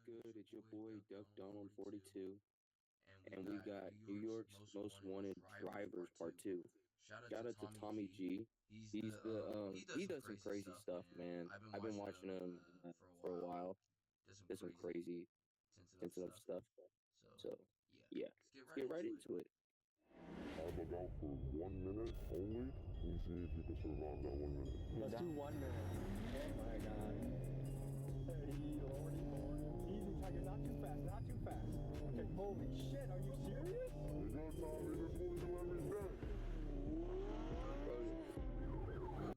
good? It's your boy Duck Donald 42, and we got New York's Most Wanted Drivers Part 2. Shout out to Tommy G. He does some crazy stuff, man. I've been watching him for a while. Does some crazy, sensitive stuff. So, yeah, let's get right into it. I'm about for 1 minute only. Let me see if you can survive that 1 minute. Let's do 1 minute. Oh my god. Hey, lordy, lordy. Easy, Tiger, not too fast, not too fast. Okay, holy shit, are you serious? You good, Tommy? This boy do every day.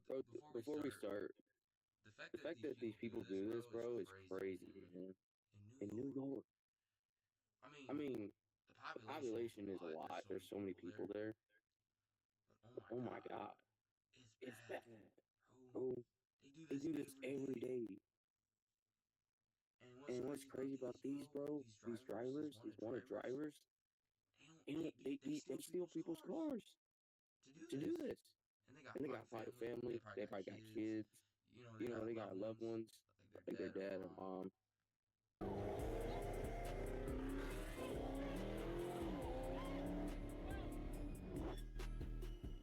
Bro, before we start, the fact that these people do this, bro, is crazy, man. In New York, I mean, the population is a lot. There's so many people there. But oh my god, it's bad, bro. They do this every day. And what's crazy about these, bro? These drivers, these wanted drivers, they steal people's cars to do this. And they got probably family. They probably got kids. They got loved ones, like their dad or mom.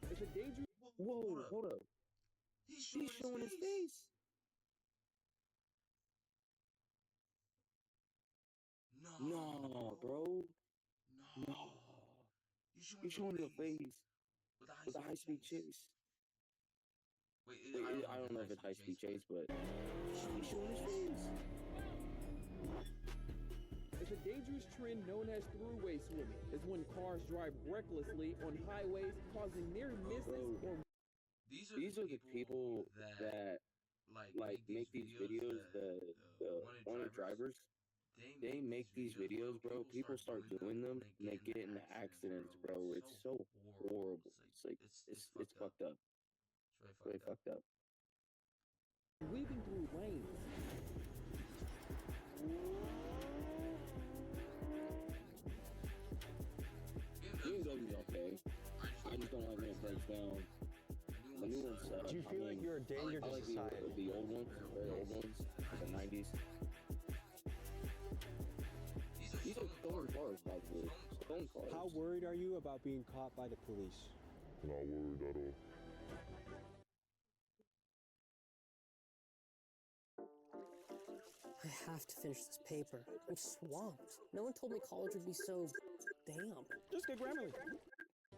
It's a dangerous. Whoa, hold up. He's showing his face. No, bro. No. He's showing your face with a high-speed chase. Wait, I don't know if it's high-speed chase, but he's showing his face. It's a dangerous trend known as throughway swimming. It's when cars drive recklessly on highways, causing near misses or... These are the people that like make these videos, the wanted drivers. They make these videos, bro. People start doing them and they get into accidents, bro. It's so horrible. It's like it's fucked up. It's really fucked up. weaving through lanes. BMW's okay. I just don't like when it breaks down. The new ones suck. Do you feel like you're a danger I to like society? the old ones, the very old ones, like the 90s. These are stolen cars, by the way. Stolen cars. How worried are you about being caught by the police? Not worried at all. I have to finish this paper. I'm swamped. No one told me college would be so damn. Just get Grammarly.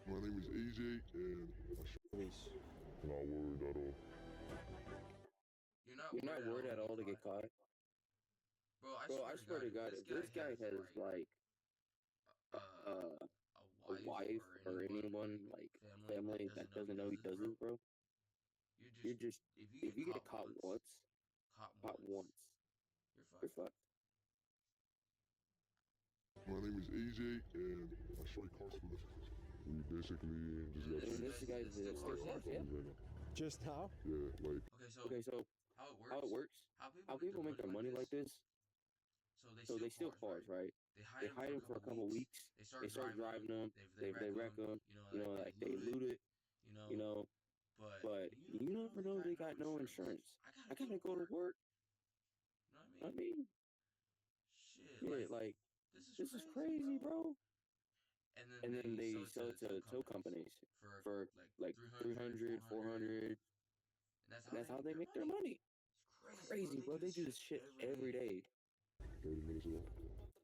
My name is AJ, and Police. not worried at all. You're not worried at all to get caught? Bro, I swear to God, if this guy has, like, a wife or anyone, like, family that doesn't know he does this, bro, you're just, if you get caught once, you're fucked. My name is AJ, and I strike car spoofs. We basically just got And this guy's the state park, yeah? right now. Just how? Yeah, like, Okay, so how it works? How people make their money like this? So they steal cars, right? They hide them for a couple weeks. They start driving them. They wreck them. Like they loot it. But you never know they got no insurance. I gotta go to work. I mean, shit, like this is crazy, bro. And then they sell it to tow companies for like 300, 400. And that's how they make their money. Crazy, bro. They do this shit every day. 30 minutes ago.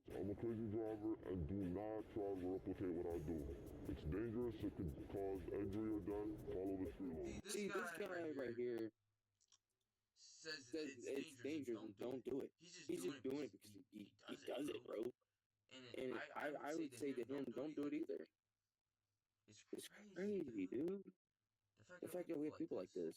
So I'm a crazy driver, and do not try to replicate what I do. It's dangerous. It could cause injury or death. Follow the street law. See, this guy right here says it's dangerous and don't do it. He's just doing it because he does it, bro. And I would say to him, don't do it either. It's crazy, dude. The fact that we have people like this.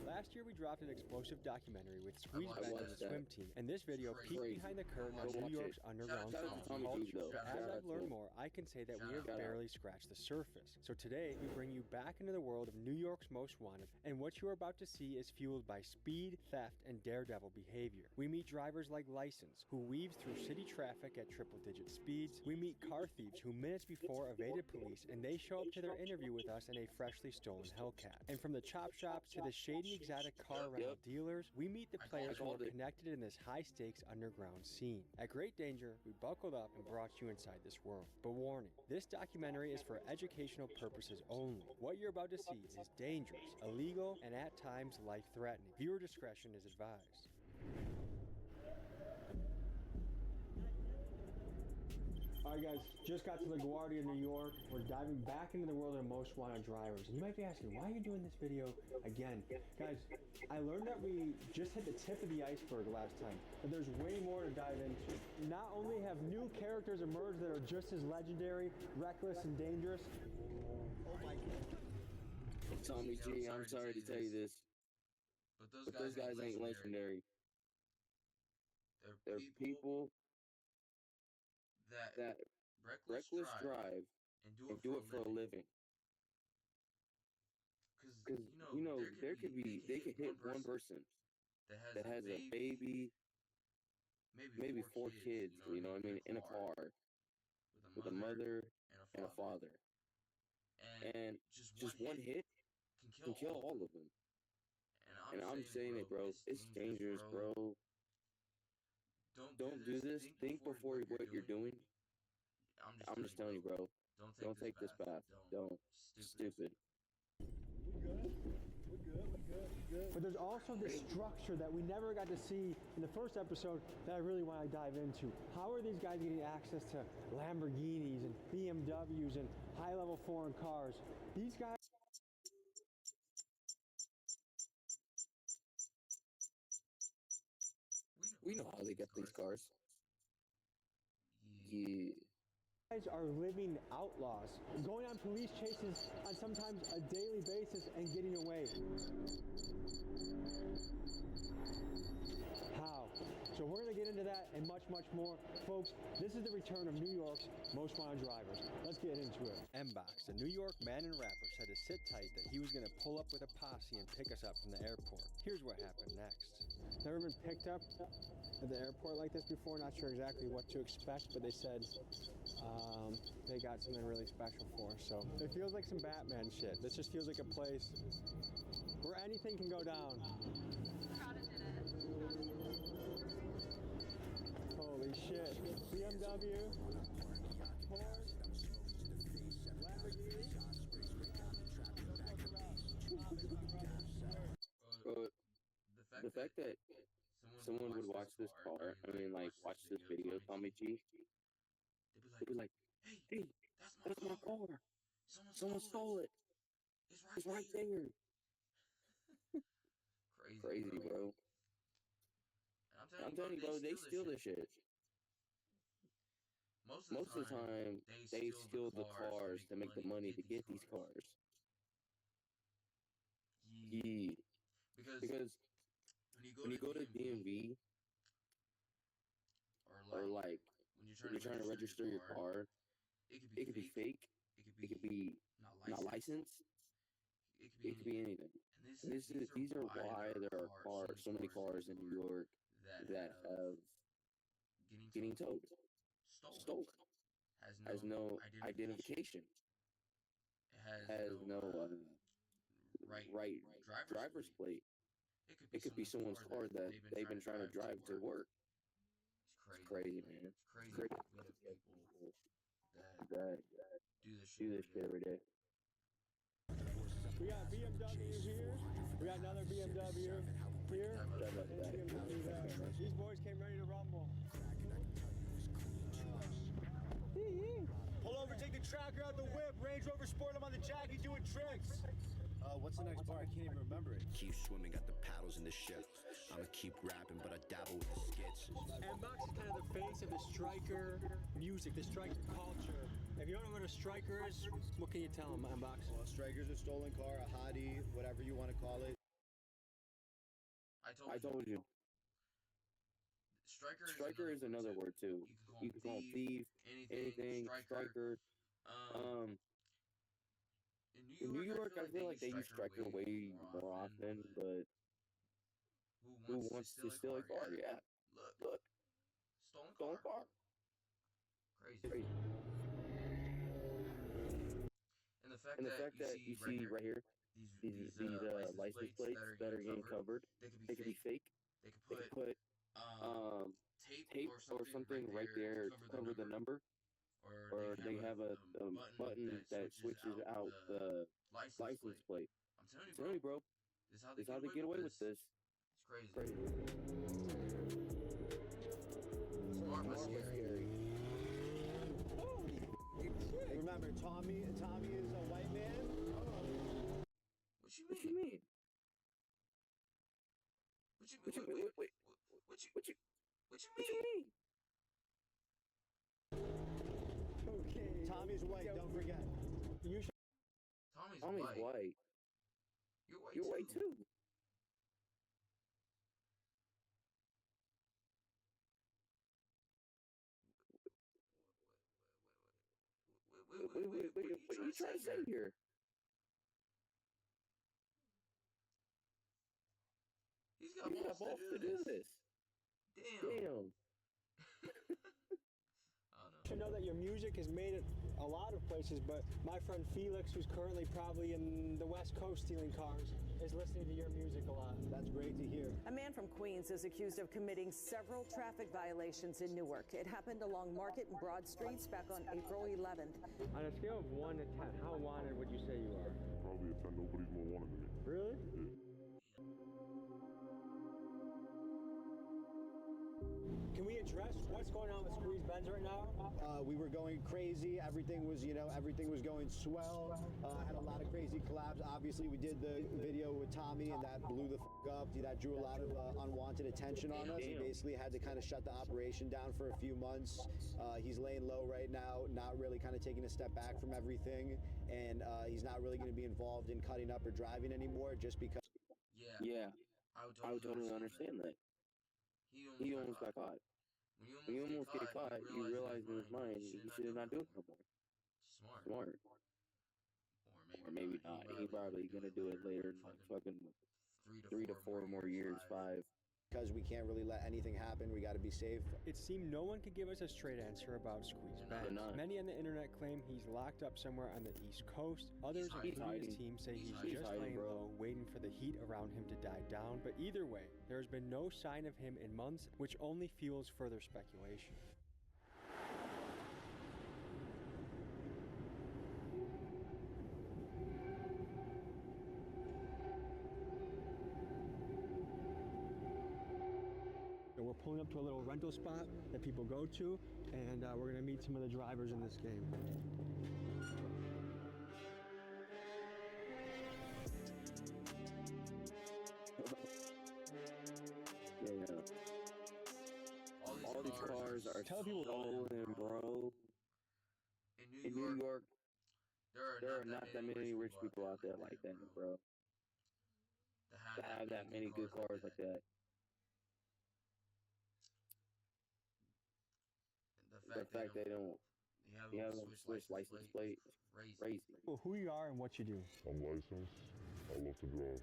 Last year we dropped an explosive documentary with Squeeze I Bend and watched the that. swim team, and this video peeked Crazy. behind the curtain on Go New watch York's it. underground Shout out to Tommy G, culture. though. As Shout out I've to learned him. more, I can say that we have Shout out. barely scratched the surface. So today we bring you back into the world of New York's Most Wanted, and what you are about to see is fueled by speed, theft, and daredevil behavior. We meet drivers like License, who weaves through city traffic at triple-digit speeds. We meet car thieves who minutes before evaded police, and they show up to their interview with us in a freshly stolen Hellcat. And from the chop shops to the shady exotic automatic car rental dealers, we meet the players who are connected in this high-stakes underground scene. At great danger, we buckled up and brought you inside this world. But warning, this documentary is for educational purposes only. What you're about to see is dangerous, illegal, and at times life-threatening. Viewer discretion is advised. Alright guys, just got to LaGuardia, New York. We're diving back into the world of most wanted drivers. And you might be asking, why are you doing this video again? Guys, I learned that we just hit the tip of the iceberg last time, but there's way more to dive into. Not only have new characters emerged that are just as legendary, reckless, and dangerous. Oh my God. Tommy G, I'm sorry to tell you this, but those guys ain't legendary. They're people that reckless drive and do it for a living. Because they could hit one person that has a baby, maybe 4 kids, you know what I mean, in a car with a mother and a father, and just one hit can kill all of them. And I'm saying it, bro, it's dangerous, bro. Don't do this. Think before what you're doing. I'm just telling you, bro. Don't take this path. Don't. Stupid. But there's also this structure that we never got to see in the first episode that I really want to dive into. How are these guys getting access to Lamborghinis and BMWs and high-level foreign cars? These guys... We know how they get these cars. Yeah. Guys are living outlaws, going on police chases on sometimes a daily basis and getting away. How? So we're going to get into that and much, much more. Folks, this is the return of New York's most wanted drivers. Let's get into it. M-Box, a New York man and rapper, said to sit tight that he was going to pull up with a posse and pick us up from the airport. Here's what happened next. Never been picked up at the airport like this before. Not sure exactly what to expect, but they said they got something really special for us. So it feels like some Batman shit. This just feels like a place where anything can go down. Holy shit. BMW, Porsche, Lamborghini. The fact that someone would watch this car, watch this video, Tommy G, they'd be like, hey, that's my car. Someone stole it. It's right there. Crazy, bro. I'm telling you, bro, they steal this shit. Most of the time, they steal the cars to make the money to get these cars. Yeah. Because when you go to DMV, or like when you're trying to register your car, it could be fake, it could be not licensed, it could be anything. And these are why there are so many cars in New York that have getting towed, stolen, has no identification, has no right driver's plate. It could be someone's car that they've been trying to drive to work. It's crazy, man. It's crazy. People that do this shit every day. We got BMW here. We got another BMW here. These boys came ready to rumble. Pull over, take the tracker out the whip. Range Rover Sport, I'm on the jack, he's doing tricks. What's the next bar? I can't even remember it. Keep swimming, got the paddles in the ship. I'ma keep rapping, but I dabble with the skits. M-Box is kind of the face of the striker music, the striker culture. If you don't know what a striker is, what can you tell them, M-Box? Well, a striker's a stolen car, a hottie, whatever you want to call it. I told you. Striker is another word too. You can call thief, anything, striker. In New York, I feel like they use striker way more often, but who wants to steal a car? Yeah. Look. Stolen car. Crazy. And the fact that you see right here, these license plates that are getting covered. They could be fake. They could put tape or something right there to cover the number, or they have a button that switches out the license plate. I'm telling you, bro, this is how they get away with this. It's crazy. Smart but scary. Remember, Tommy is a white man? What you mean? What you mean? Okay. Tommy's white, don't forget. You should. Tommy's white. You're white too. What are you trying to say here? He's You got balls to do this. Damn. To know that your music is made at a lot of places, but my friend Felix, who's currently probably in the West Coast stealing cars, is listening to your music a lot. That's great to hear. A man from Queens is accused of committing several traffic violations in Newark. It happened along Market and Broad Streets back on April 11th. On a scale of 1 to 10, how wanted would you say you are? Probably a 10. Nobody's more wanted than me. Really? Yeah. Can we address what's going on with Squeeze Benz right now? We were going crazy. Everything was going swell. Had a lot of crazy collabs. Obviously, we did the video with Tommy, and that blew the up. That drew a lot of unwanted attention on us. He basically had to kind of shut the operation down for a few months. He's laying low right now, not really kind of taking a step back from everything, and he's not really going to be involved in cutting up or driving anymore, just because. Yeah. I would totally understand that. He almost got caught. When you almost get caught, you realize in his mind he should not do it no more. Smart. Or maybe not. He probably gonna do it later in like fucking 3 to 4 more years, 5. Because we can't really let anything happen, we got to be safe. It seemed no one could give us a straight answer about Squeeze Benz. Many on the internet claim he's locked up somewhere on the East Coast. Others, including his team, say he's just laying low, waiting for the heat around him to die down. But either way, there's been no sign of him in months, which only fuels further speculation. We're pulling up to a little rental spot that people go to, and we're going to meet some of the drivers in this game. Yeah. All these cars are stolen, bro. In New York, there are not that many rich people out there like that, bro. To have that many good cars like that. The fact they don't have a Swiss license plate is crazy. Well, who you are and what you do. I'm licensed. I love to drive.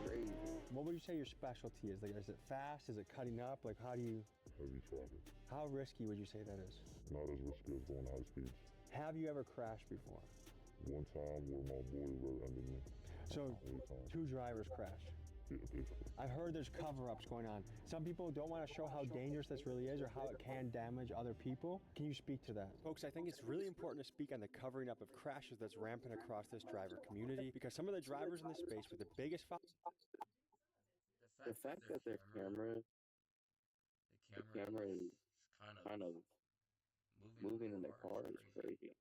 Crazy. What would you say your specialty is? Like, is it fast? Is it cutting up? Like, how do you... Heavy traffic. How risky would you say that is? Not as risky as going high speeds. Have you ever crashed before? One time where my boy rear-ended me. So, 2 drivers crashed. Yeah, basically. I've heard there's cover-ups going on. Some people don't want to show how dangerous this really is or how it can damage other people. Can you speak to that? Folks, I think it's really important to speak on the covering up of crashes that's rampant across this driver community, because some of the drivers in this space with the biggest The fact that their camera is kind of moving in their car is crazy.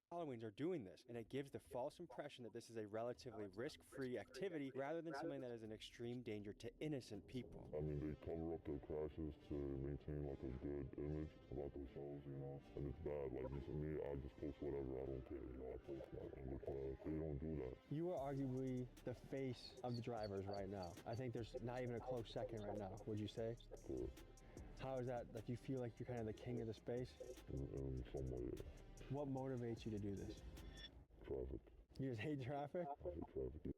followings are doing this, and it gives the false impression that this is a relatively risk-free activity rather than something that is an extreme danger to innocent people. I mean, they cover up their crashes to maintain like a good image about themselves, you know, and it's bad. Like, to me, I just post whatever, I don't care, you know, I post my image, they don't do that. You are arguably the face of the drivers right now. I think there's not even a close second right now, would you say? Correct. How is that? Like, you feel like you're kind of the king of the space? In some way, yeah. What motivates you to do this? Traffic. You just hate traffic? I hate traffic.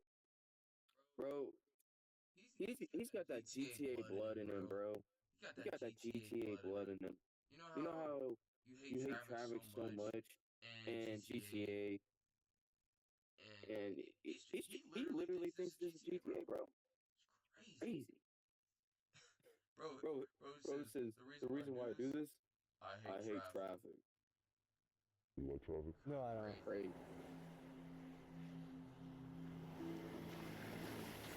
Bro, he's got that GTA blood in him, bro. He got that GTA blood in him. You know how you hate traffic so much, and GTA, and he literally thinks this is GTA, bro. Crazy. Bro, bro says, the reason why I do this, I hate traffic. You like traffic? No, I don't. Crazy.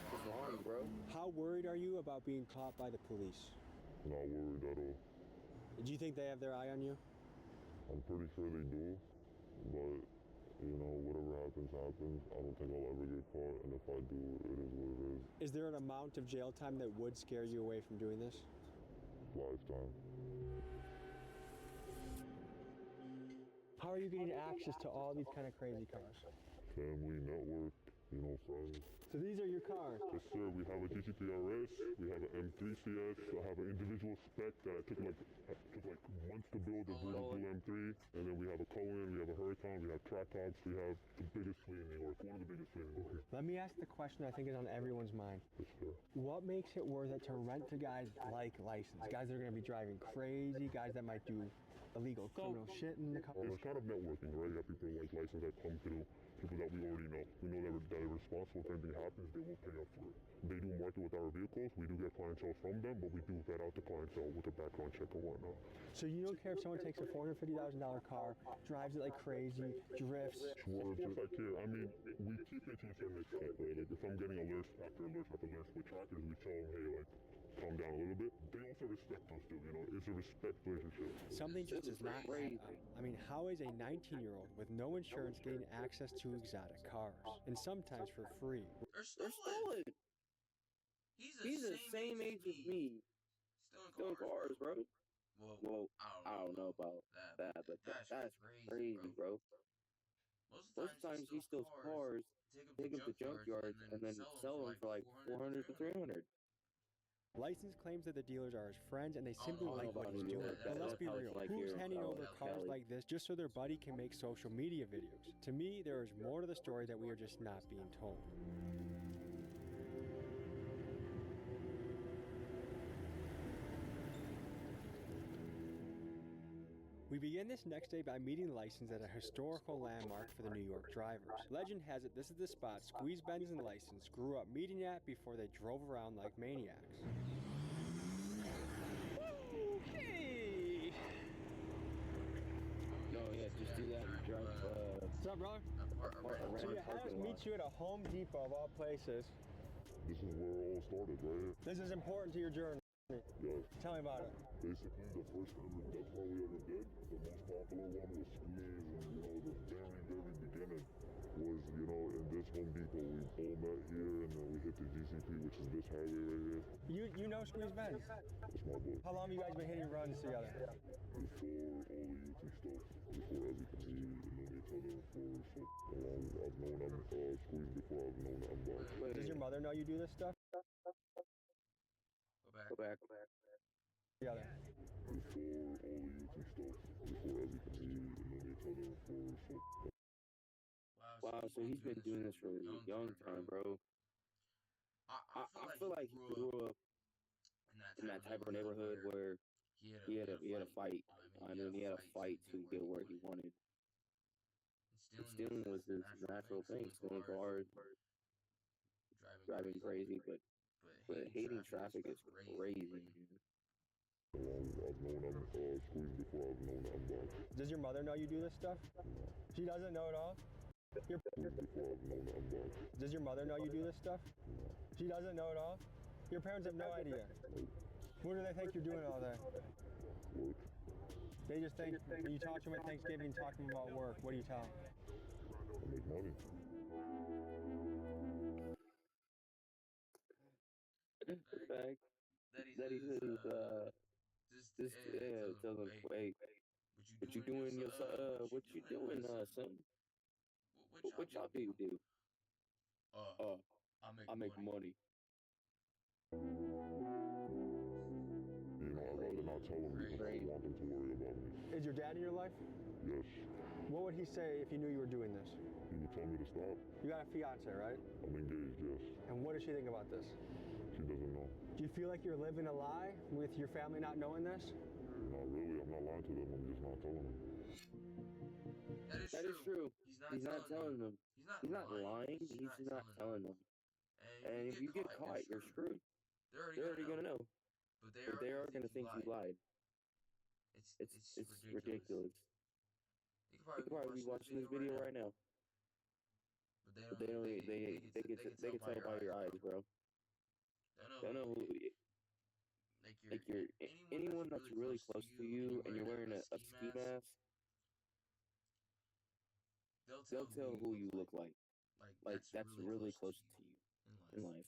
What's wrong, bro? How worried are you about being caught by the police? Not worried at all. Do you think they have their eye on you? I'm pretty sure they do, but, you know, whatever happens, happens. I don't think I'll ever get caught, and if I do, it is what it is. Is there an amount of jail time that would scare you away from doing this? Lifetime. How are you getting access to all these kind of crazy cars? Family, network, you know, friends. So these are your cars? Yes, sir. We have a GT3 RS, we have an M3 CS, I have an individual spec that took like months to build, a blue M3, and then we have a Cohen, we have a Huracan, we have Tratops, we have the biggest fleet in New York, one of the biggest fleet in New York. Let me ask the question I think is on everyone's mind. Yes, sir. What makes it worth it to rent to guys like License? Guys that are going to be driving crazy, guys that might do illegal criminal shit in the car. It's kind of networking, right? You have people like License that come through, people that we already know. We know that they're responsible. If anything happens, they will pay up for it. They do market with our vehicles. We do get clientele from them, but we do vet out the clientele with a background check and whatnot. So you don't care if someone takes a $450,000 car, drives it like crazy, drifts? Sure, just like here. I mean, we keep it to a certain extent, right? Like if I'm getting alerts after alerts after alerts with trackers, we tell them, hey, like, calm down a little bit. They also respect us too, you know? It's a respect relationship. Something just does not add up. I mean, how is a 19-year-old with no insurance getting access to exotic cars? And sometimes for free. They're stolen. He's the same age as me. Still in cars, bro. Well, I don't know about that, but that's crazy, bro. Most times he steals cars, take them to junkyards, and then sell them for like 400 to 300. License claims that the dealers are his friends and they simply like what he's doing. But let's be real, who's handing over cars like this just so their buddy can make social media videos? To me, there is more to the story that we are just not being told. We begin this next day by meeting License at a historical landmark for the New York drivers. Legend has it this is the spot Squeeze Benz and License grew up meeting at before they drove around like maniacs. Hey! No, yeah, just do that and drive. What's up, brother? So you had us meet you at a Home Depot of all places. This is where it all started, right here. This is important to your journey. Yes. Tell me about it. Basically, the first ever death car we ever did, the most popular one was Squeeze, and you know, the very beginning was, you know, in this Home Depot. We all met here, and then we hit the GCP, which is this highway right here. You know Squeeze Benz? That's my boy. How long have you guys been hitting runs together? Before all the youth and stuff, before everything, we known each other for so long. I've known Squeeze before I've known Bob. Does your mother know you do this stuff? Go back. Together. Before all the youth and stuff, before everything, we known each other for so. Wow, so he's been doing this for a young time, bro. I feel like he grew up in that type of neighborhood where he had a fight. I mean, he had a fight to get where he wanted. And stealing was his natural thing. Stealing cars, driving crazy, but hating traffic is crazy. I've known Squeeze before I've known Bob. Does your mother know you do this stuff? No. She doesn't know at all? Squeeze before I've known Bob. Does your mother know you do this stuff? No. She doesn't know at all? Your parents have no idea? What do they think you're doing all day? Work. They just think, when you talk to them at Thanksgiving, talk to them about work. What do you tell them? I make money. The fact that he says, tell them, hey, what you doing, son? What y'all do you do? I make money. You know, I'd rather not tell him because I don't want them to worry about me. Is your dad in your life? Yes. What would he say if he knew you were doing this? He would tell me to stop. You got a fiance, right? I'm engaged, yes. And what does she think about this? She doesn't know. Do you feel like you're living a lie with your family not knowing this? Not really. I'm not not lying to them. I'm just not telling them. That is true. He's not telling them. He's not lying. He's just not telling them. And if you get caught, you're screwed. They're already gonna know. But they are gonna think you lied. It's ridiculous. You could probably be watching this video right now. But they don't. They can tell by your eyes, bro. They know who. Like you're anyone that's really close to you, and you're wearing a ski mask. They'll tell who you look like. Like that's really close to you in life.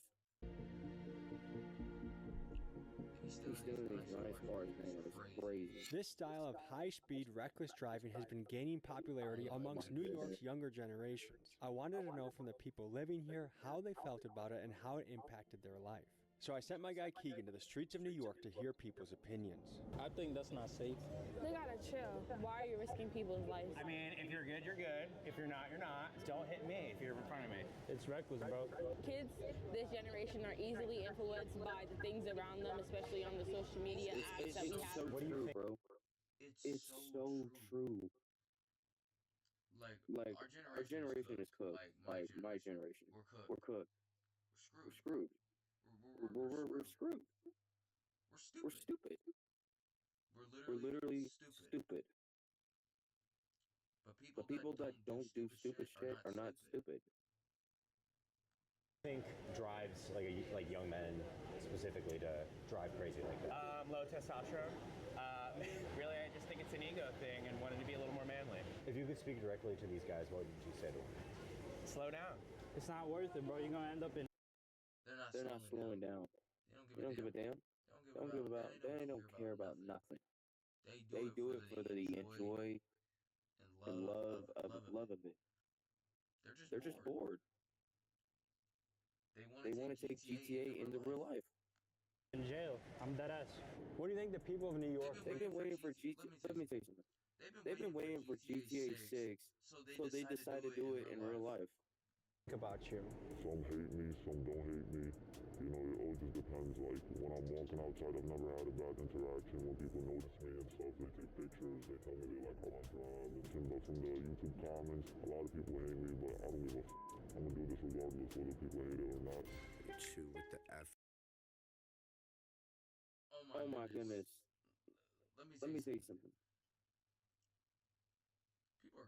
He's stealing these nice cars, man. It's crazy. This style of high-speed, reckless driving has been gaining popularity amongst New York's younger generations. I wanted to know from the people living here how they felt about it and how it impacted their life. So I sent my guy Keegan to the streets of New York to hear people's opinions. I think that's not safe. They gotta chill. Why are you risking people's lives? I mean, if you're good, you're good. If you're not, you're not. Don't hit me if you're in front of me. It's reckless, bro. Kids this generation are easily influenced by the things around them, especially on the social media apps that we have. So What do you true, think? bro. It's so true. Like our generation is cooked. Like my generation, we're cooked. We're screwed. We're screwed. We're stupid. We're literally stupid. But people that don't do stupid shit are not stupid. I think drives like young men specifically to drive crazy like that? Low testosterone. Really, I just think it's an ego thing and wanted to be a little more manly. If you could speak directly to these guys, what would you say to them? Slow down. It's not worth it, bro. You're gonna end up in. They're not slowing down. They don't give a damn. They don't give about. They don't care about nothing. They do it for the enjoy and love of it. They're just bored. They want to take GTA into real life. In jail. I'm dead ass. What do you think the people of New York They've been waiting for GTA. Let me tell you something. They've been waiting for GTA 6, so they decided to do it in real life. think about you? Some hate me, some don't hate me. You know, it all just depends. Like, when I'm walking outside, I've never had a bad interaction. When people notice me and stuff, they take pictures, they tell me they like how I drive. But from the YouTube comments, a lot of people hate me, but I don't give a f***. I'm gonna do this regardless whether people hate it or not. Two with the F. Oh my goodness. Let me say something.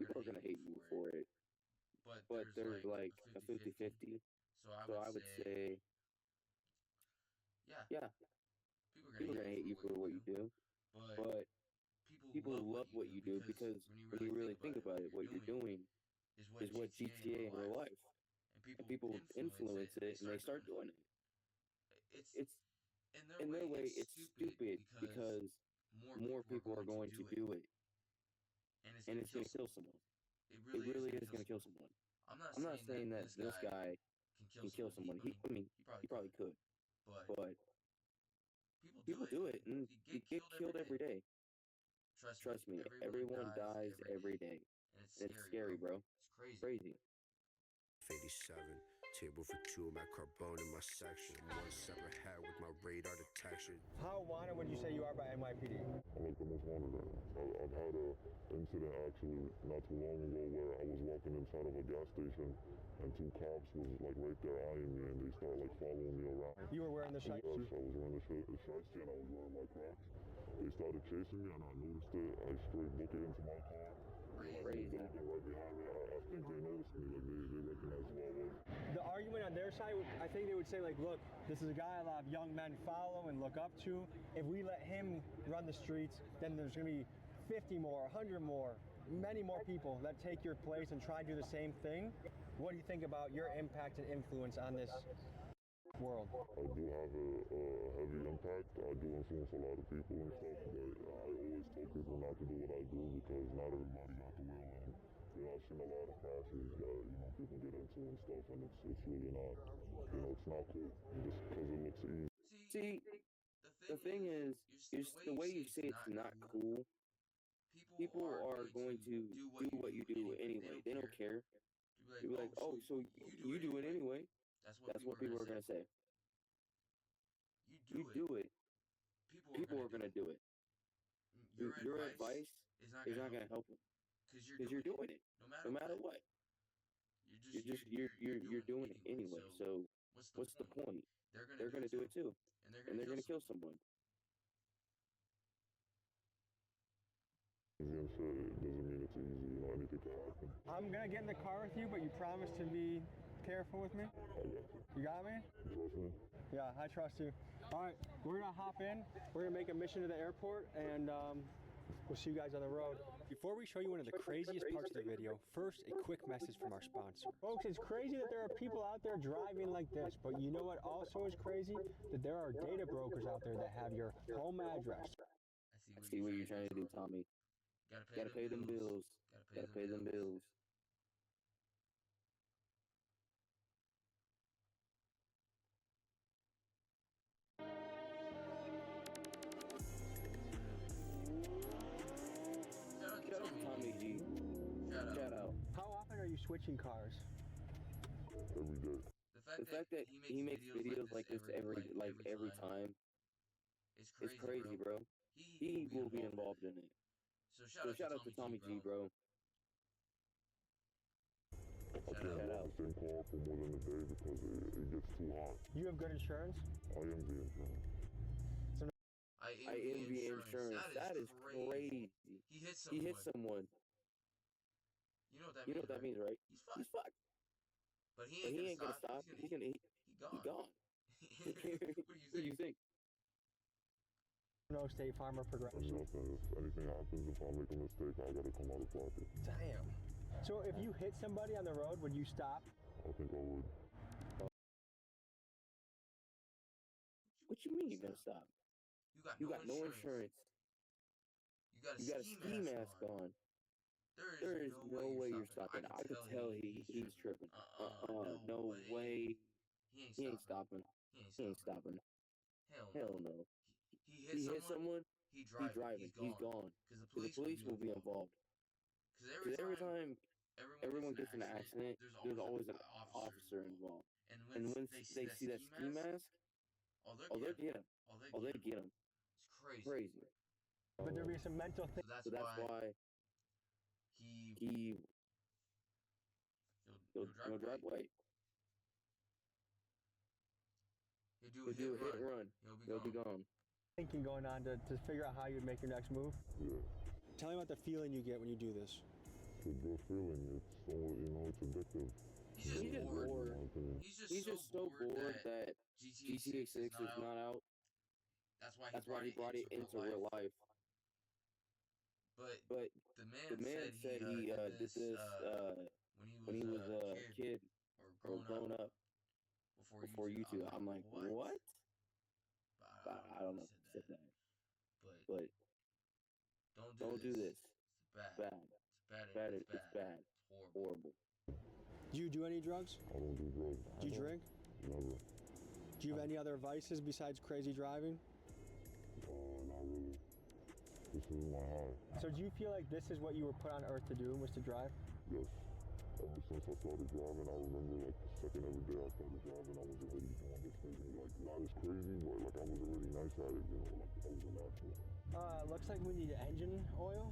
People are gonna hate you for it. But there's like a 50-50. So I would say, yeah, people are gonna hate you for what you do. But people love what you do because when you really think about it, what you're doing is what GTA in real life. And people influence it and they start doing it. It's in their way, it's stupid because more people are going to do it. And it's going to kill someone. It really is going to kill someone. I'm not saying that this guy can kill someone. He probably could. But people do it and you get killed every day. Trust me, everyone dies every day. And it's scary, bro. It's crazy. 87, table for two, my carbone in my section. One separate head with my radar detection. How wanted would you say you are by NYPD? I'm like the most wanted right now. I've had an incident actually not too long ago where I was walking inside of a gas station and two cops was like right there eyeing me and they started like following me around. You were wearing the shirt? Yes, I was wearing the shiesty and I was wearing my Crocs. They started chasing me and I noticed it. I straight booked it into my car. Crazy. They looking right behind me. I think they noticed me. Like they recognized who I was. The argument on their side, I think they would say like, look, this is a guy a lot of young men follow and look up to. If we let him run the streets, then there's going to be 50 more, 100 more, many more people that take your place and try to do the same thing. What do you think about your impact and influence on this world? I do have a heavy impact. I do influence a lot of people and stuff, but I always tell people not to do what I do because not everybody got the will. And you know, I've seen a lot of crashes that people get into and stuff, and it's really not. It's not cool just because it looks easy. See, the thing is the way you say it's not cool. People are going to do what you do anyway. They don't care. You'll be like, oh, so you do it anyway. That's what people are going to say. You do it. People are going to do it. your advice is not gonna help him because you're doing it no matter what. You're doing it anyway. So what's the point? They're gonna do it too, and they're gonna kill someone. Again, said it doesn't mean it's easy. You know, anything can happen. I'm gonna get in the car with you, but you promise to be careful with me? I got you. You got me? You trust me? Yeah, I trust you. All right, we're gonna hop in. We're gonna make a mission to the airport, and we'll see you guys on the road. Before we show you one of the craziest parts of the video, first a quick message from our sponsor. Folks, it's crazy that there are people out there driving like this, but you know what also is crazy? That there are data brokers out there that have your home address. I see what you're trying to do, Tommy. Gotta pay them bills. Gotta pay them bills. Shout out to Tommy G. Shout out. How often are you switching cars? Every day. The fact that he makes videos like this every time, it's crazy, bro. He will be involved in it. So shout out to Tommy G, bro. I can't drive the same car for more than a day because it gets too hot. You have good insurance? I am the insurance. I envy insurance. That is crazy. He hit someone. You know what that means, right? He's fucked. But he ain't gonna stop. He gone. What do you think? No State Farm or Progressive. Nothing. If anything happens, if I make a mistake, I gotta come out of pocket. Damn. So if you hit somebody on the road, would you stop? I think I would. What you mean you're gonna stop? You got no insurance. You got a ski mask on. There is no way you're stopping. I could tell he's tripping. No way. He ain't stopping. He ain't stopping. Hell no. He hit someone. He's driving. He's gone. Because the police will be involved. Because every time everyone gets in an accident, there's always an officer involved. And when they see that ski mask, oh, they'll get him. Oh, they get him. It's crazy. But there'll be some mental thing. So that's why he'll drive white. He'll do a hit and run. He'll be gone. Thinking going on to figure out how you'd make your next move? Yeah. Tell me about the feeling you get when you do this. It's a good feeling. It's so, it's addictive. He's just bored. He's just so bored that GTA 6 is not out. That's why he brought it into real life. But the man said he did this when he was a kid or grown up before YouTube. I'm like, what? But I don't know if he said that. But don't do this. It's bad. It's bad. It's horrible. Do you do any drugs? I don't do drugs. Do you drink? Never. Do you have any other vices besides crazy driving? Not really. This is my high. So do you feel like this is what you were put on earth to do, was to drive? Yes. Ever since I started driving, I remember like the second every day I started driving, I was already doing this thing. Like not as crazy, but like I was already nice at it, like I was a natural. Looks like we need engine oil.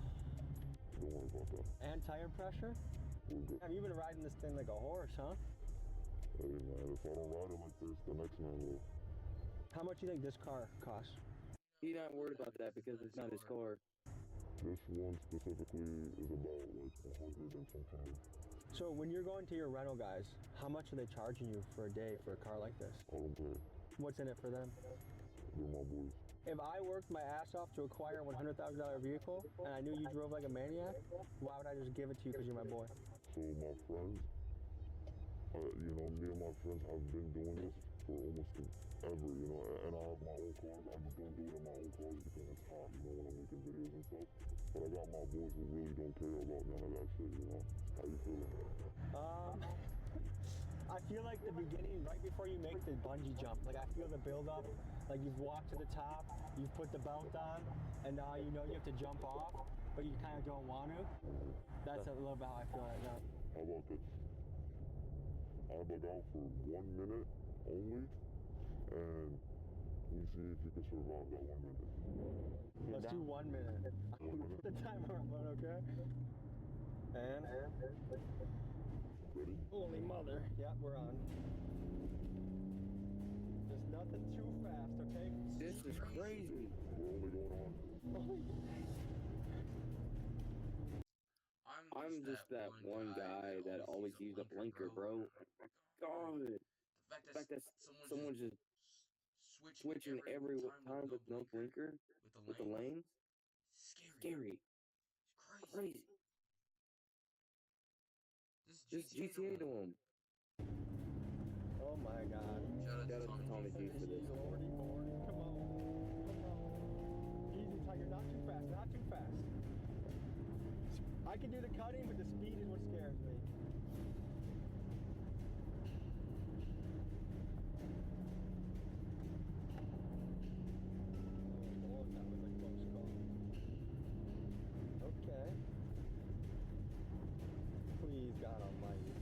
Don't worry about that. And tire pressure. You've been riding this thing like a horse, huh? Hey man, if I don't ride it like this, the next man will. How much do you think this car costs? He's not worried about that because it's not his car. This one specifically is about like 100 and something. So when you're going to your rental guys, how much are they charging you for a day for a car like this? I don't pay. What's in it for them? They're my boys. If I worked my ass off to acquire a $100,000 vehicle and I knew you drove like a maniac, why would I just give it to you because you're my boy? So my friends, me and my friends have been doing this for almost ever, and I have my own cars. I just don't do it in my own cars because it's hot, when I'm making videos and stuff. But I got my boys who really don't care about none of that shit, How you feeling? I feel like the beginning, right before you make the bungee jump, like I feel the build up, like you've walked to the top, you've put the belt on, and now you know you have to jump off, but you kind of don't want to. That's a little bit how I feel right now. How about this? I bug out for 1 minute only, and We see if you can survive that 1 minute. Let's do 1 minute. Put the timer on, okay? And Ready? holy mother. Yeah, we're on. There's nothing too fast, okay? This is crazy. We're only going on. I'm just that one guy that always uses a blinker, bro. God. The fact that someone's just switching every time with no blinker, with the lanes, scary. Crazy. Just GTA to him. Oh my god. Shout out to Tommy G for this. Lordy, Lordy, come on. Come on. Easy, Tiger, not too fast, not too fast. I can do the cutting, but the speed is what scares me. Oh Lord, that was a close call. Okay. Please, God almighty.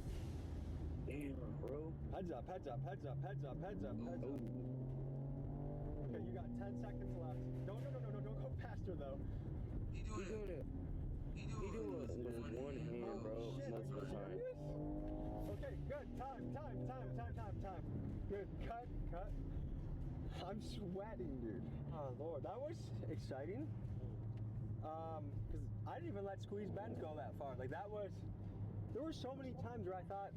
Damn, bro. Heads up, heads up, heads up, heads up, heads up, heads up. Okay, you got 10 seconds left. No, don't go faster though. He doing it. He doing it with one hand, bro. Shit, Most of the time. Okay, good. Time. Good. Cut. I'm sweating, dude. Oh Lord, that was exciting. Cause I didn't even let Squeeze Benz go that far. Like that was. There were so many times where I thought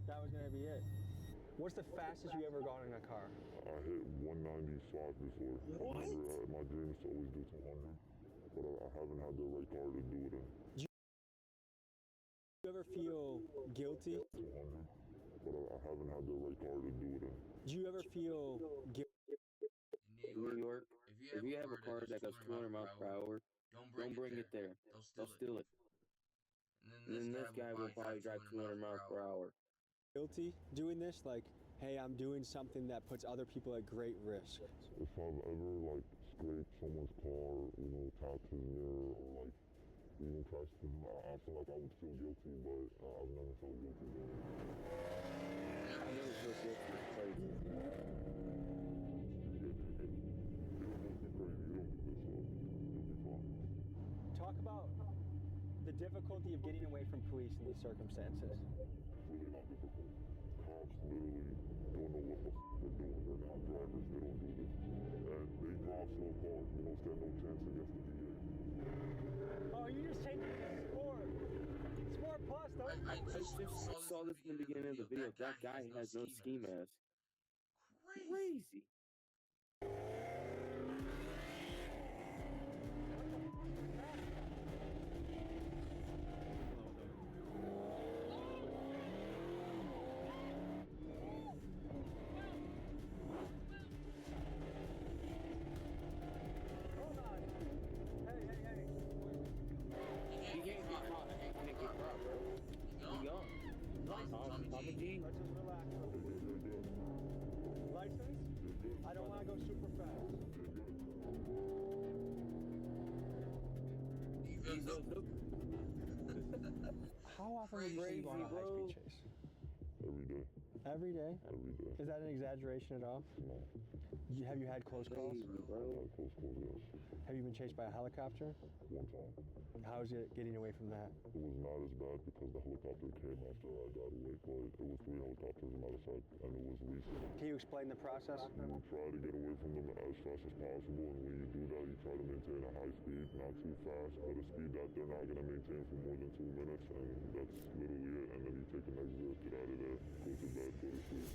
that was gonna be it. What's the fastest you ever gone in a car? I hit 195 before. What? My dream is to always do 200, but I haven't had the right car to do it in. Do you ever feel guilty? 200, but I haven't had the right car to do it in. Do you ever feel guilty? In New York, if you have a car that goes 200 miles per hour, don't bring it there. They'll steal it. And then this guy will probably drive 200 miles per hour. Guilty doing this? Like, hey, I'm doing something that puts other people at great risk. If I've ever like scraped someone's car, tapped his mirror, or like even crashed him, I feel like I would feel guilty, but I've never felt guilty doing it. I never feel guilty. It's crazy. You don't go too crazy. You don't do this, so you'll be fine. Talk about the difficulty of getting away from police in these circumstances. Really not difficult. Cops literally don't know what the they're doing. They're not drivers. They don't do this. And they drive so far, stand no chance against the DA. Oh, you just changed it to sport. Sport plus, though. I just saw this in the beginning of the video. That guy has no ski mask. Crazy. Tommy G. Let's just relax. License? I don't want to go super fast. How often would you say you go on a high-speed chase? Every day. Every day? Every day. Is that an exaggeration at all? No. Have you had close calls? Close calls, yes. Have you been chased by a helicopter? One time. How is it getting away from that? It was not as bad because the helicopter came after I got away, but it was 3 helicopters, as a matter of fact, and it was recent. Can you explain the process? You try to get away from them as fast as possible, and when you do that, you try to maintain a high speed, not too fast, but a speed that they're not going to maintain for more than 2 minutes, and that's literally it. And then you take an exit, get out of there, go to bed, go to sleep.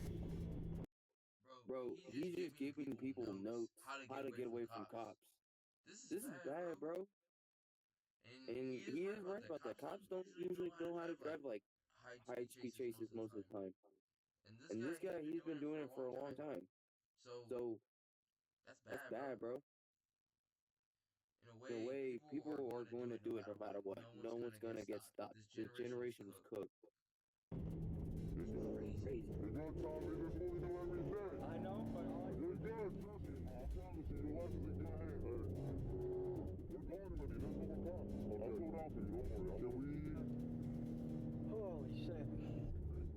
Bro, he's just giving people notes how to get away from cops. This is bad, bro. And he is right about that. Cops don't usually know how to drive like high-speed chases most of the time. And this guy, he's been doing it for a long time. So that's bad, bro. In a way, people are going to do it no matter what. No one's going to get stopped. This generation is cooked. Crazy. You're good, Tommy. This is what we do every day. I know, but all I You're good. Trust me. I promise you. Your life is in good hands. Hey. We're going to me. There's no more cops. I'll slow down for you. Don't worry. Can we... Holy shit.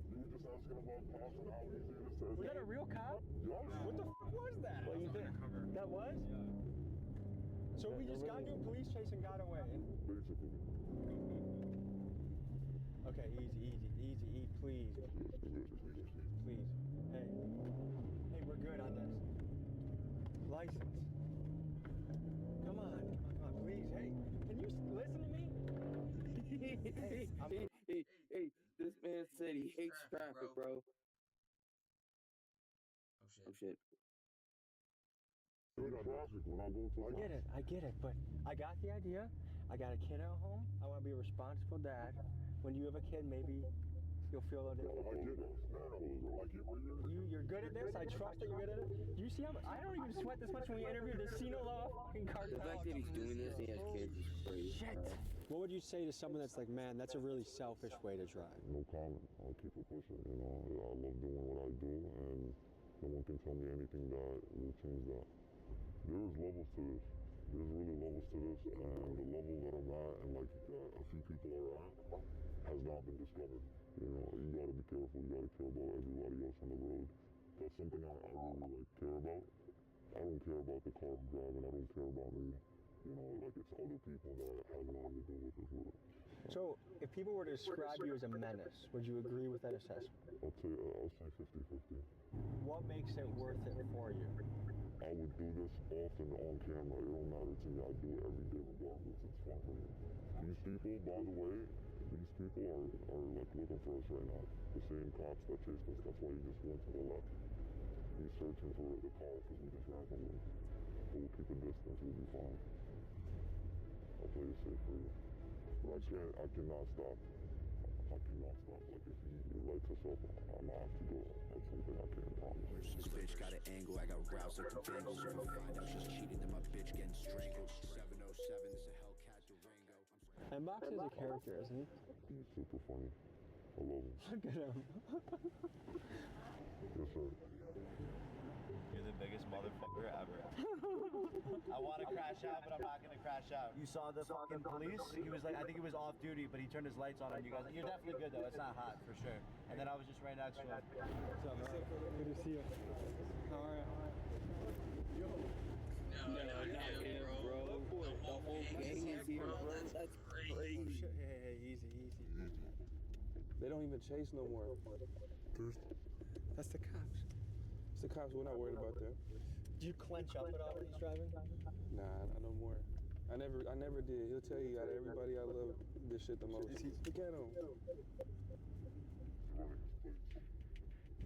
You were just asking about cops and how easy it is to... Was that a real cop? Yes. What the fuck was that? Well, you did. That was? So we just got into a police chase and got away. Basically. Okay, easy, please. Please. Hey, we're good on this. License. Come on, please. Hey, can you listen to me? Hey, this man said he hates traffic, bro. Oh shit. I get it, but I got the idea. I got a kid at home. I want to be a responsible dad. When you have a kid, maybe you'll feel a little different. You're good at this. I trust that you're good at it. Do you see how I don't even sweat this much when we interview the Sinaloa fucking cartel? The fact that he's doing this and he has kids is crazy. Shit. What would you say to someone that's like, man, that's a really selfish way to drive? No comment. I'll keep it pushing. You know, I love doing what I do, and no one can tell me anything that will change that. There's levels to this. There's really levels to this, and the level that I'm at, and like a few people are at, has not been discovered. You know, you gotta be careful. You gotta care about everybody else on the road. That's something I really care about. I don't care about the car I'm driving. I don't care about me. You know, like it's other people that have nothing to do with this world. So, if people were to describe you as a menace, would you agree with that assessment? I'll say 50-50. What makes it worth it for you? I would do this often on camera. It don't matter to me. I do it every day regardless. It's fun for me. These people, by the way, are like looking for us right now. The same cops that chased us. That's why he just went to the left. He's searching for the car because we just ran from him. But we'll keep a distance. We'll be fine. I'll play it safe for you. But I cannot stop. I cannot stop. Like if he lights us up, I'm gonna have to go. That's something I can't promise. This bitch got an angle, I got roused like the Bengals. If I find out she's cheating, then my bitch getting strangled. 707, this a Hellcat Durango. And Box is a character, isn't he? He's super funny. I love him. Look at him. Yes, sir. You're the biggest motherfucker ever. I want to crash out, but I'm not going to crash out. You saw the fucking police? He was like, I think he was off duty, but he turned his lights on and you guys, you're definitely good though. It's not hot for sure. And then I was just right next to him. What's up, man? Good to see you. All right. Yo. No, bro. The whole gang is here, bro. That's crazy. Hey, easy. They don't even chase no more. That's the cops. It's the cops. We're not worried about them. Do you clench up at all when he's driving? Nah, no more. I never did. He'll tell you out of everybody I love this shit the most. Look at him.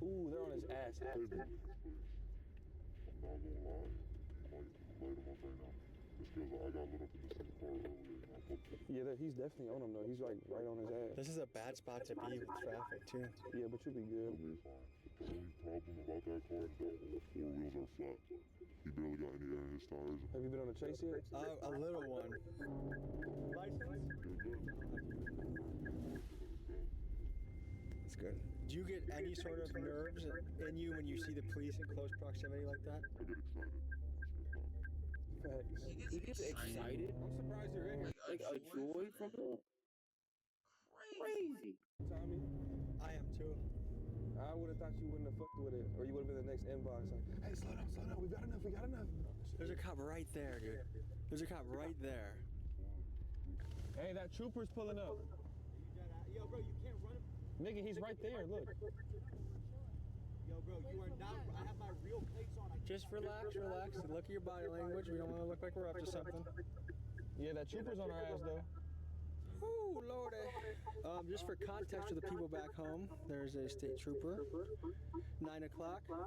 Ooh, they're on his ass. I'm not gonna lie. I might light him up right now. Just because I got lit up in the same car earlier. Yeah, he's definitely on him though. He's like right on his ass. This is a bad spot to be with traffic too. Yeah, but you'll be good. It'll be fine. The only problem about that car is that all four wheels are flat. He barely got any air in his tires. Have you been on a chase yet? A little one. License? That's good. Do you get any sort of nerves in you when you see the police in close proximity like that? I get excited. Facts. He gets excited. I'm surprised you're in here. Like a joy from it. Crazy. Tommy, I am too. I would have thought you wouldn't have fucked with it, or you would have been the next inbox. Like, hey, slow down. We got enough. There's a cop right there, dude. There's a cop right there. Hey, that trooper's pulling up. Yo, bro, you can't run him. Nigga, he's right there. Look. Yo, bro, you are not. I have my real plates on. Just relax. Look at your body language. We don't want to look like we're up to something. Yeah, that trooper's on our ass, though. Ooh, Lordy. Just for context for the people back home, there's a state trooper. 9 o'clock. I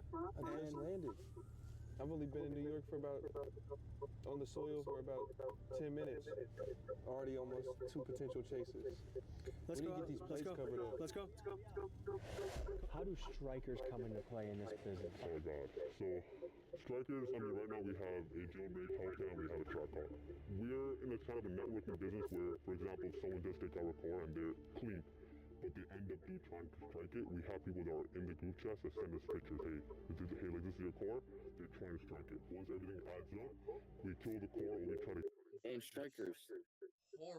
just landed. I've only been in New York for on the soil for about 10 minutes. Already almost 2 potential chases. Let's we go. Need to get these plates covered up. Let's go. How do strikers come into play in this business? Oh God. So strikers, I mean right now we have a jailbreak Hellcat and we have a track car. We're in a kind of a networking business where, for example, if someone does take our car and they're clean, but they end up trying to strike it, we have people that are in the group chat that send us pictures. Hey, like this is your car. They're trying to strike it. Once everything adds up, we kill the car or we try to. And strikers.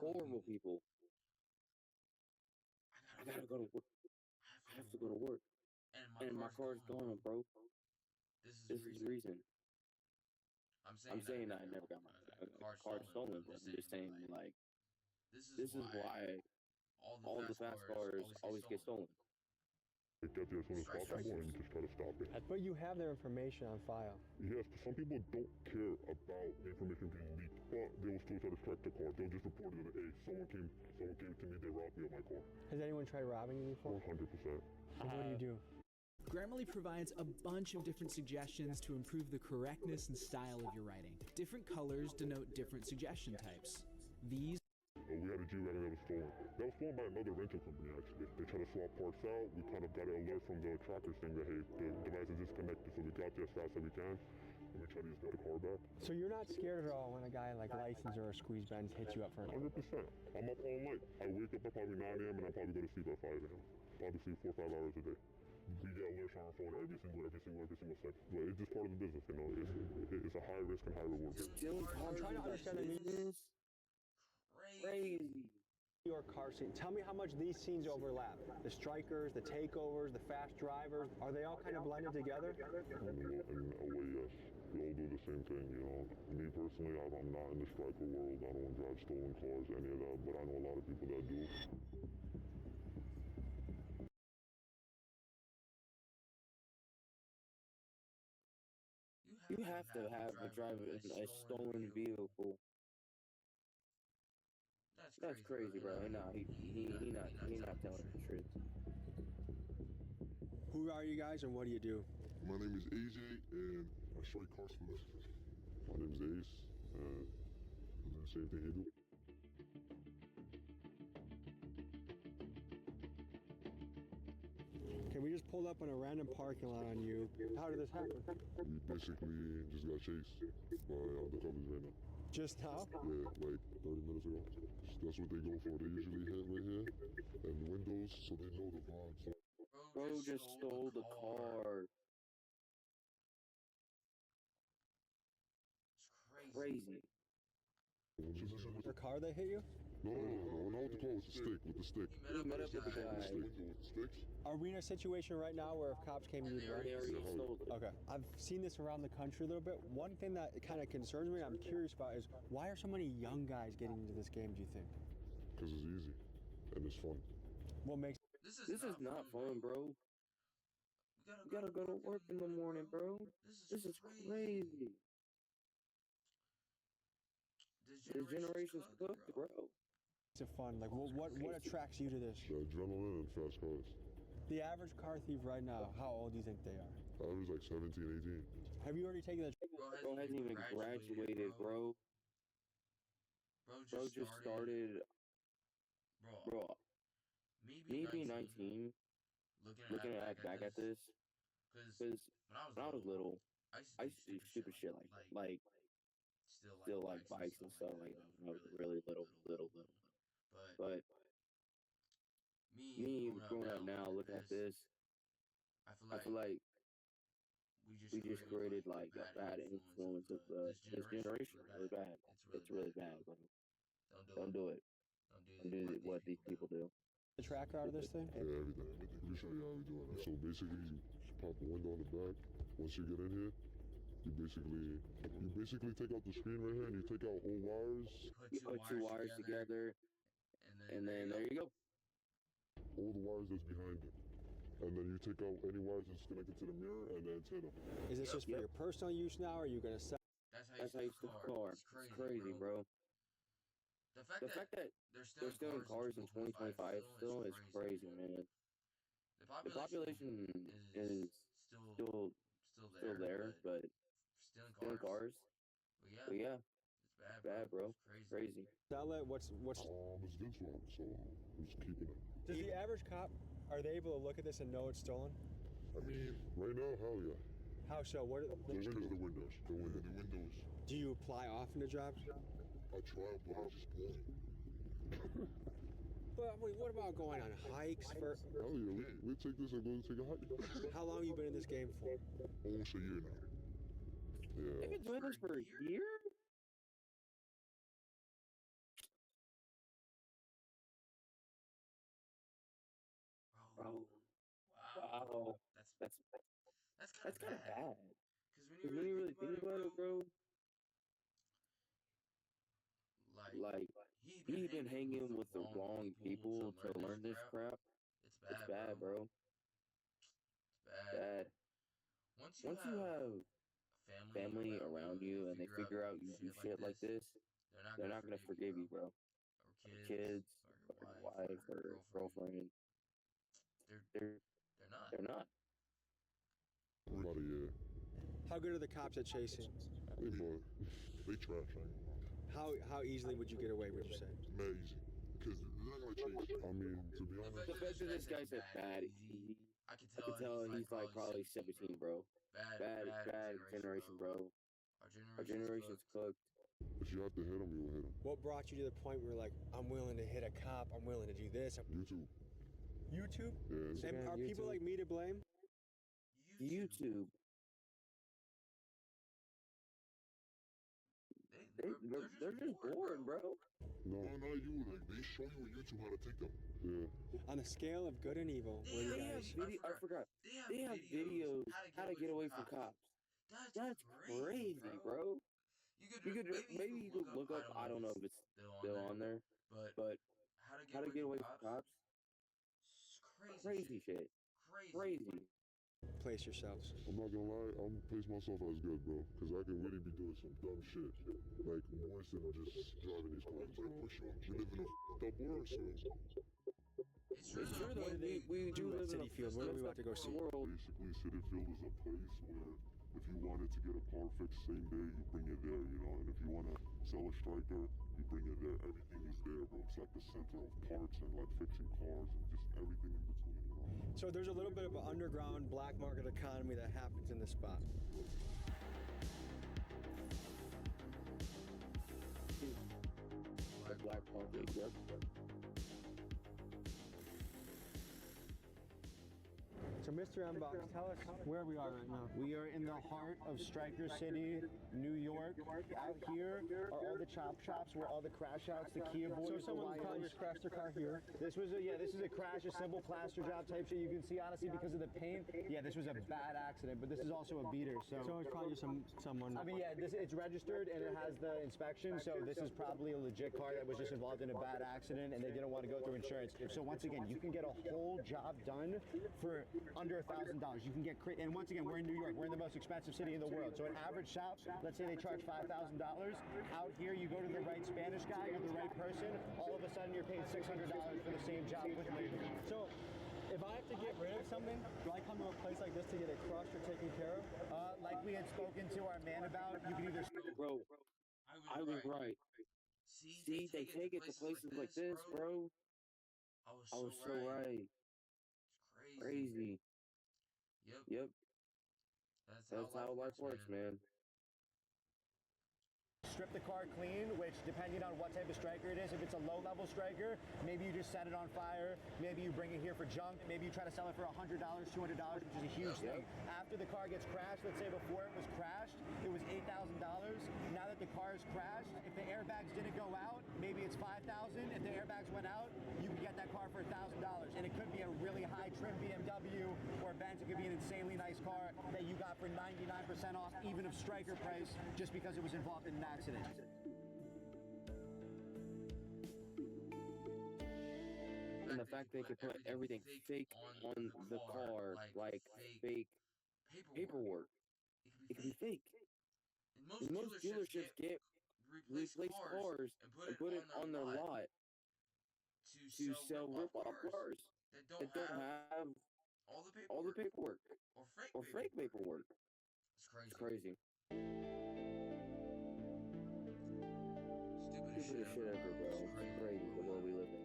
Horrible people. I gotta go to work. I have to go to work. And my car's gone, bro. This is the reason. I'm saying that I never got my car stolen, but I'm just saying like this is why all the fast cars always get stolen. It gets you as soon as possible, and you just try to stop it. But you have their information on file. Yes, some people don't care about the information being leaked, but they will still try to track the car. They'll just report it that, hey, someone came to me, they robbed me of my car. Has anyone tried robbing you before? 100%. And what do you do? Grammarly provides a bunch of different suggestions to improve the correctness and style of your writing. Different colors denote different suggestion types. These We had a G-Wagon that was stolen. That was stolen by another rental company, actually. They tried to swap parts out. We kind of got an alert from the tracker saying that, hey, the device is disconnected, so we got there as fast as we can, and we tried to just get the car back. So you're not scared at all when a guy like License or a Squeeze Benz hits you up for a 100%. I'm up all night. I wake up at probably 9 a.m. and I probably go to sleep at 5 a.m. Probably sleep 4 or 5 hours a day. We get alerts on our phone every single second. But it's just part of the business, you know. It's a high risk and high reward business. I'm trying to understand the business. Crazy. Your car scene. Tell me how much these scenes overlap. The strikers, the takeovers, the fast drivers, are they all kind of blended together? In a way, yes. We all do the same thing, you know. Me personally, I'm not in the striker world. I don't drive stolen cars, any of that, but I know a lot of people that do. You have to have a driver in a stolen vehicle. That's crazy, bro. Nah, he not telling the truth. Who are you guys and what do you do? My name is AJ and I strike car splitters. My name is Ace and I do the same thing he do. Okay, we just pulled up on a random parking lot on you. How did this happen? We basically just got chased by undercovers right now. Just now? Yeah, like 30 minutes ago. That's what they go for. They usually hit right here and windows so they know the vibe. So Bro just stole the car. It's crazy. The car that hit you? No, not with the car, with the stick, with the stick. He met up with the guy. With the sticks. Are we in a situation right now where if cops came to you, okay? I've seen this around the country a little bit. One thing that kind of concerns me, I'm curious about, is why are so many young guys getting into this game? Do you think? Because it's easy and it's fun. What makes this is not fun, bro? You gotta go to work in the morning, bro. This is crazy. This generation's cooked, bro. It's fun. Like, what attracts you to this? The adrenaline and fast cars. The average car thief right now, how old do you think they are? Average like 17, 18. Have you already taken the? Bro hasn't even graduated, bro. Bro just started. Bro, me being 19, looking back at this, because when I was little, I used to do stupid shit like still like bikes and stuff like that when I was really little. But me growing up now, looking at this, I feel like we just created like a bad influence of this generation. Really bad. It's really bad, bro. Don't do it. Don't do what these people do. The tracker out of this thing? Yeah, everything. Let me show you how we do it. So basically, you pop the window on the back. Once you get in here, you basically take out the screen right here and you take out all wires. You put two wires together, and then there you go. All the wires that's behind it. And then you take out any wires that's connected to the mirror and the antenna. Is this just for your personal use now, or are you gonna sell? That's how you steal a car. It's crazy, bro. The fact that they're stealing cars in 2025 still is crazy, man. The population is still there, but stealing cars. But yeah, it's bad, bro. It's crazy. Sell it. What's? It's this one, so I'm just keeping it. Does the average cop, are they able to look at this and know it's stolen? I mean, right now, hell yeah. How so? What? Just because the windows. The windows. Do you apply often to jobs? I try, but I just won't. But wait, what about going on hikes for? Hell yeah, we take this and go take a hike. How long have you been in this game for? Almost a year now. Yeah. You've been doing this for a year? Bro. Wow. That's kind of bad. Because when you really think about it, bro, like, he been hanging with the wrong people to learn this crap. It's bad, bro. It's bad. Once you have family around you and they figure out you do shit like this, they're not gonna forgive you, bro. Or kids, or your wife, or your girlfriend. They're not. Everybody, yeah. How good are the cops at chasing? They trash, I ain't gonna lie. How easily would you get away, would you say? Mad easy. Because they're not gonna chase. I mean, to be honest. The fact that this guy said bad, I could tell he's like probably 17, bro. Bad generation, bro. Our generation's cooked. If you have to hit him, you'll hit him. What brought you to the point where, like, I'm willing to hit a cop, I'm willing to do this? YouTube. YouTube? Yeah. And are people like me to blame? YouTube. They're just boring, bro. No, not you. Like, they show you on YouTube how to take them. Yeah. On a scale of good and evil, what do you guys? I forgot. They have videos how to get away from cops. That's crazy, bro. You could maybe you could look up. I don't know if it's still on there, but how to get away from cops. Crazy shit. Crazy. Place yourselves. I'm not gonna lie, I'm gonna place myself as good, bro. Because I can really be doing some dumb shit. Like, worse than just driving these cars. Like, for sure. We live in a f***ed up world, so. It's true, though. We do live in a City Field. Where are we about to go see? Basically, City Field is a place where if you wanted to get a car fixed same day, you bring it there, you know? And if you want to sell a striker, you bring it there. Everything is there, bro. It's like the center of parts and, like, fixing cars and just everything in between, you know? So there's a little bit of an underground black market economy that happens in this spot. Black market, yep. So, Mr. Unbox, tell us where we are right now. We are in the heart of Striker City, New York. Out here are all the chop shops where all the crash outs, the Kia boys. So someone probably just crashed their car here. This is a crash, a simple plaster job type shit. You can see honestly because of the paint. Yeah, this was a bad accident, but this is also a beater. So it's probably just someone. I mean, yeah, it's registered and it has the inspection. So this is probably a legit car that was just involved in a bad accident and they didn't want to go through insurance. So once again, you can get a whole job done for under $1,000. You can get and once again, we're in New York. We're in the most expensive city in the world. So an average shop, let's say they charge $5,000. Out here, you go to the right Spanish guy or the right person. All of a sudden, you're paying $600 for the same job with labor. So, if I have to get rid of something, do I come to a place like this to get it crushed or taken care of? Like we had spoken to our man about, you can either. Bro, I was right. See, they take it to places like this, bro. I was so right. Crazy. Yep. That's how life works, man. Strip the car clean, which depending on what type of striker it is, if it's a low-level striker, maybe you just set it on fire, maybe you bring it here for junk, maybe you try to sell it for $100, $200, which is a huge thing. After the car gets crashed, let's say before it was crashed, it was $8,000. Now that the car is crashed, if the airbags didn't go out, maybe it's $5,000. If the airbags went out, you can get that car for $1,000. And it could be a really high trim BMW or Benz. It could be an insanely nice car that you got for 99% off, even of striker price, just because it was involved in an accident. And the fact they could put everything fake on the car, like fake paperwork. It can be fake. And most dealerships get replace cars and put it on their lot to sell rip-off cars that don't have all the paperwork or fake paperwork. It's crazy. Stupidest shit ever, bro. It's crazy the world we live in.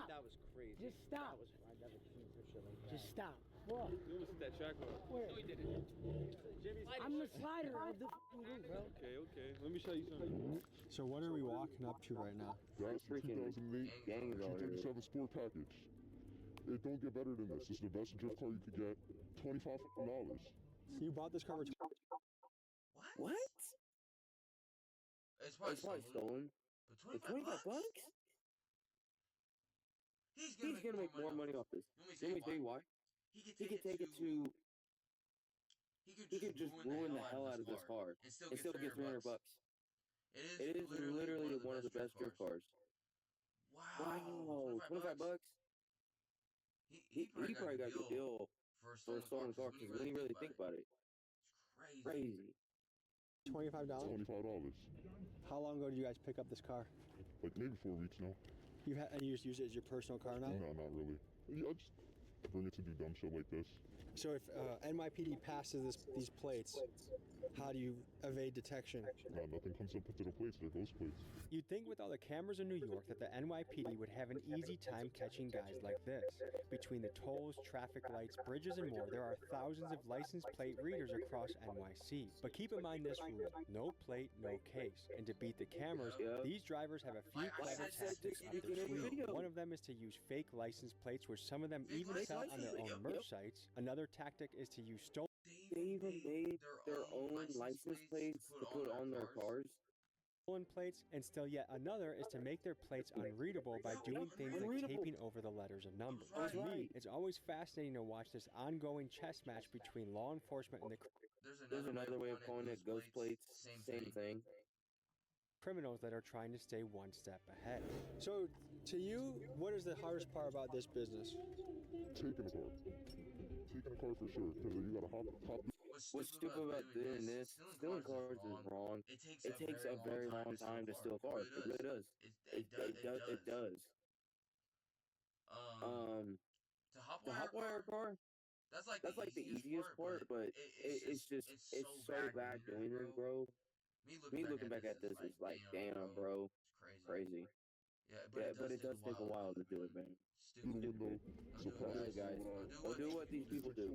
That was crazy. Just stop. I never seen such shit like that. Just stop. What? You almost hit that track bar. Where? No, he didn't. I'm the slider of the group, bro. Okay. Let me show you something. So what are we walking up to right now? That's the Freaking 2008 gangs out here. G37 Sport package. It don't get better than this. This is the best drift car you could get. $25. You bought this car for What? It's probably stolen. For 25 bucks? He's gonna make more money off this. Let me tell you why. He could take it to. He could just ruin the hell out of this car and still get 300 bucks. It is literally one of the best drift cars. Wow, 25 bucks? He probably got a good deal for a stolen car, because when you really think about it, it's crazy. $25? $25. How long ago did you guys pick up this car? Like maybe 4 weeks now. And you just use it as your personal car now? No, not really. Yeah, I just bring it to do dumb shit like this. So if NYPD passes these plates, how do you evade detection? Nothing comes up into the plates, they're ghost plates. You'd think with all the cameras in New York that the NYPD would have an easy time catching guys like this. Between the tolls, traffic lights, bridges, and more, there are thousands of license plate readers across NYC. But keep in mind this rule: no plate, no case. And to beat the cameras, these drivers have a few clever tactics up their sleeve. One of them is to use fake license plates, which some of them even sell on their own merch sites. Another tactic is to use stolen. They even made their own license plates to put on their cars. Plates, and still yet another is to make their plates unreadable by doing things like taping over the letters and numbers. To me, it's always fascinating to watch this ongoing chess match between law enforcement and the There's another way of calling it ghost plates. Same thing. Criminals that are trying to stay one step ahead. So, to you, what is the hardest part about this business? Taking a car. Taking a car for sure, because you gotta hop. What's stupid about doing this? Stealing cars is wrong. It takes a very long time to steal cars. It really does. It does. To hotwire a car, that's like the easiest part, but it's so bad doing it, bro. Me looking back at this is like, damn, bro, crazy. Yeah, but it does take a while to do it, man. Stupid guys. Don't do what these people do.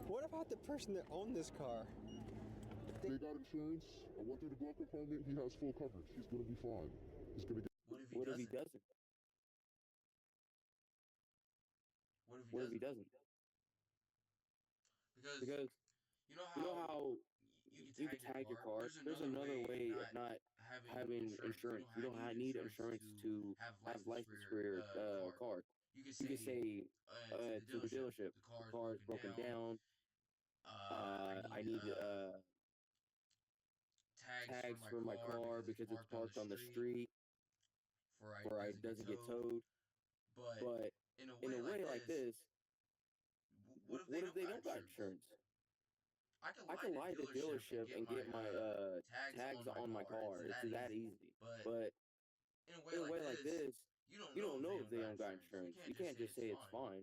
What about the person that owned this car? They got insurance. I went through the glove compartment. He has full coverage. He's gonna be fine. He's gonna get. What if he doesn't? What if he doesn't? Because you know how you can tag your car. There's another way of not having insurance. You don't need insurance to have license for your car. You can say to the dealership, the car is broken down. I need tags for my car because it's parked on the street, or it doesn't get towed. But in a way like this, what if they don't got insurance? I can lie to the dealership and get my tags on my car. It's that easy. But in a way like this, you don't know if they don't got insurance. You can't just say it's fine.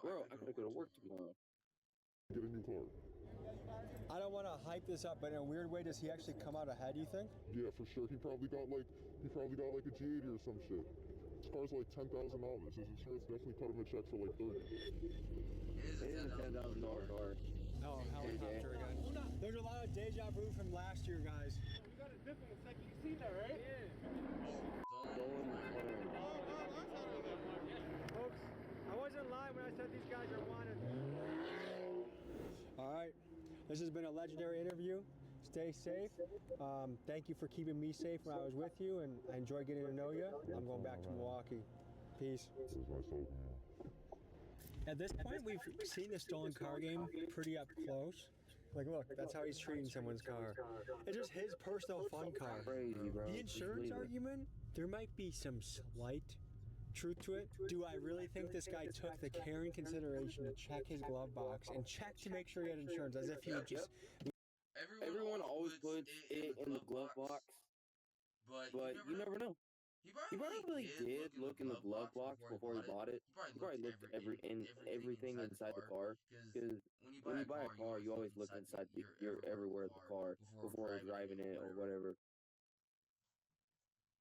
Bro, I gotta go to work tomorrow. Get a new car. I don't want to hype this up, but in a weird way, does he actually come out ahead, you think? Yeah, for sure. He probably got like a G80 or some shit. This car's like $10,000. His insurance definitely cut him a check for like $30. It is a $10,000 car. Oh, helicopter again. There's a lot of deja vu from last year, guys. We got a different second. You seen that, right? Yeah. Folks, I wasn't lying when I said these guys are wanted. All right. This has been a legendary interview. Stay safe. Thank you for keeping me safe when I was with you, and I enjoyed getting to know you. I'm going back to Milwaukee. Peace. At this point, we've seen the stolen car game pretty up close. Like, look, that's how he's treating someone's car. It's just his personal fun car. Crazy, bro. The insurance argument, there might be some slight truth to it. Do I really think this guy took the care and consideration to check his glove box and check to make sure he had insurance, as if he would just... Everyone always puts it in the glove box, but you never know. He probably did look in the glove box before he bought it. He probably looked at everything inside the car, because when you buy a car, you always look inside your everywhere of the car before driving it or whatever.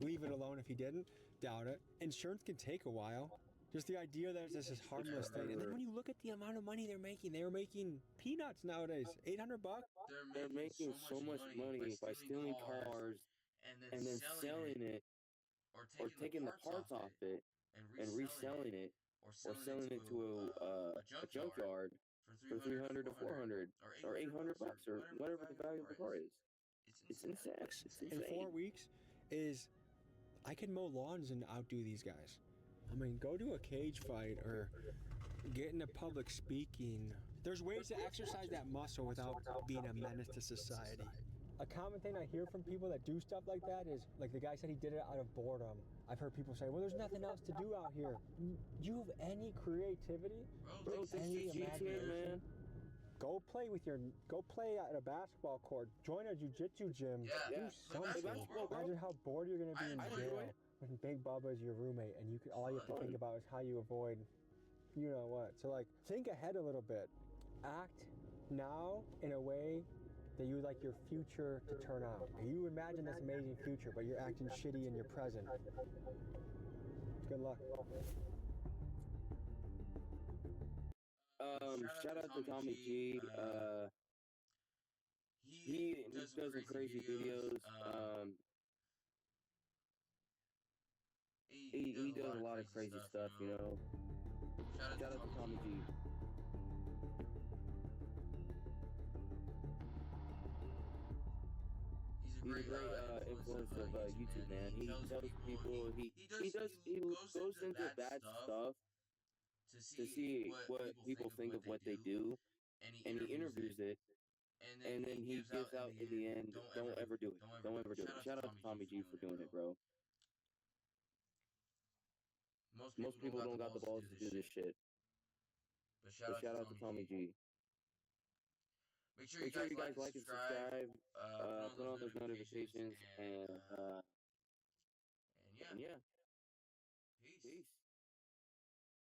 Leave it alone if he didn't? Doubt it. Insurance can take a while. Just the idea that it's this harmless thing. And then when you look at the amount of money they were making peanuts nowadays. $800? They're making so much money by stealing cars and then selling it or taking the parts off it and reselling it or selling it to a junkyard for 300 to 400 or 800 bucks or whatever the value of the car is. It's insane. It's In insane. 4 weeks is I can mow lawns and outdo these guys. I mean, go to a cage fight or get into public speaking. There's ways to exercise that muscle without being a menace to society. A common thing I hear from people that do stuff like that is, like the guy said he did it out of boredom. I've heard people say, well, there's nothing else to do out here. Do you have any creativity? Bro, Any it's jiu-jitsu, man. Go play at a basketball court. Join a jiu-jitsu gym. Do something. Imagine how bored you're gonna be in jail when Big Bubba is your roommate and all you have to think about is how you avoid, you know what. So like, think ahead a little bit. Act now in a way that you would like your future to turn out. You imagine this amazing future, but you're acting shitty in your present. Good luck. Shout out to Tommy G. He does some crazy videos. He does a lot of crazy stuff, you know. Shout out to Tommy G. He's a great influence of YouTube, man. He tells people he goes into bad stuff to see what people think of what they do, and he interviews it, and then he gives out in the end, don't ever do it. Don't ever do it. Shout out to Tommy G for doing it, bro. Most people don't got the balls to do this shit. But shout out to Tommy G. Make sure you guys like and subscribe, put on those notifications, and yeah.